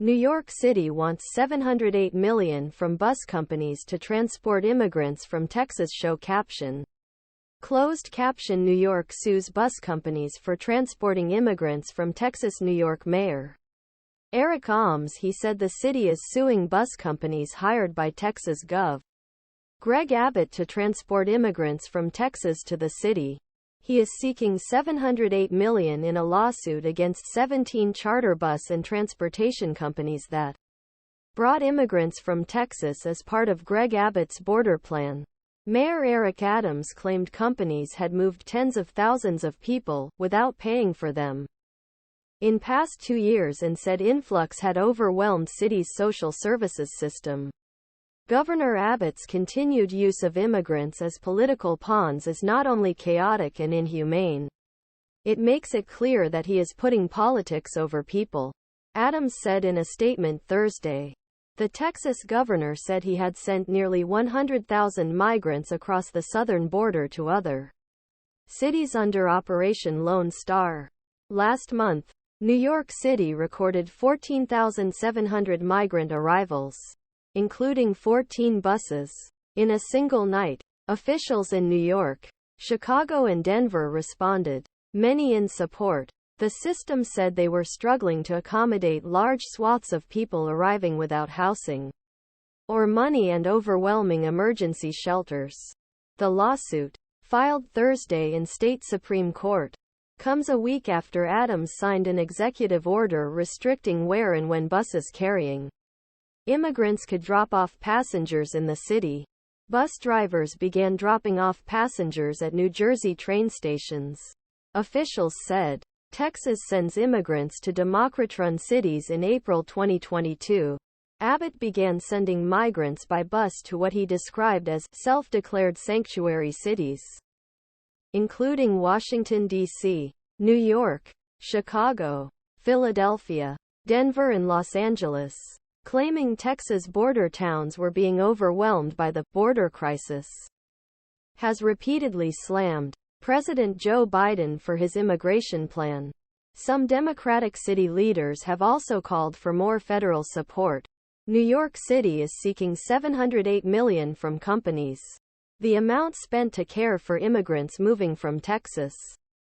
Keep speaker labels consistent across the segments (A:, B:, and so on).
A: New York City wants $708 million from bus companies to transport immigrants from Texas. Show Caption. Closed caption: New York sues bus companies for transporting immigrants from Texas. New York Mayor Eric Aams, he said the city is suing bus companies hired by Texas Gov. Greg Abbott to transport immigrants from Texas to the city. He is seeking $708 million in a lawsuit against 17 charter bus and transportation companies that brought immigrants from Texas as part of Greg Abbott's border plan. Mayor Eric Adams claimed companies had moved tens of thousands of people without paying for them in past 2 years and said influx had overwhelmed city's social services system. Governor Abbott's continued use of immigrants as political pawns is not only chaotic and inhumane, it makes it clear that he is putting politics over people, Adams said in a statement Thursday. The Texas governor said he had sent nearly 100,000 migrants across the southern border to other cities under Operation Lone Star. Last month, New York City recorded 14,700 migrant arrivals, including 14 buses, in a single night. Officials in New York, Chicago and Denver responded, many in support. The system said they were struggling to accommodate large swaths of people arriving without housing or money and overwhelming emergency shelters. The lawsuit, filed Thursday in state Supreme Court, comes a week after Adams signed an executive order restricting where and when buses carrying immigrants could drop off passengers in the city. Bus drivers began dropping off passengers at New Jersey train stations. Officials said Texas sends immigrants to Democrat-run cities in April 2022. Abbott began sending migrants by bus to what he described as self-declared sanctuary cities, including Washington, D.C., New York, Chicago, Philadelphia, Denver and Los Angeles, claiming Texas border towns were being overwhelmed by the border crisis. Has repeatedly slammed President Joe Biden for his immigration plan. Some Democratic city leaders have also called for more federal support. New York City is seeking $708 million from companies, the amount spent to care for immigrants moving from Texas.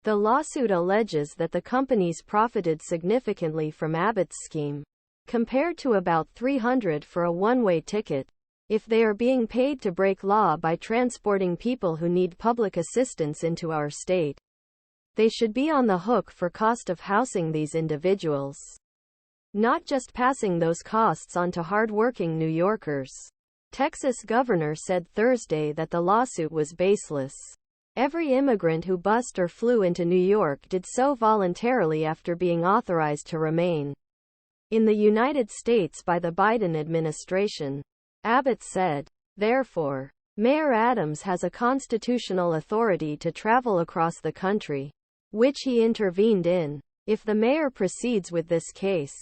A: The lawsuit alleges that the companies profited significantly from Abbott's scheme, compared to about $300 for a one-way ticket. If they are being paid to break law by transporting people who need public assistance into our state, they should be on the hook for cost of housing these individuals, not just passing those costs on to hard-working New Yorkers. Texas governor said Thursday that the lawsuit was baseless. Every immigrant who bused or flew into New York did so voluntarily after being authorized to remain in the United States by the Biden administration. Abbott said, therefore, Mayor Adams has a constitutional authority to travel across the country, which he intervened in. If the mayor proceeds with this case,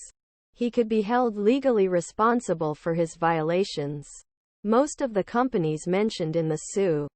A: he could be held legally responsible for his violations. Most of the companies mentioned in the sue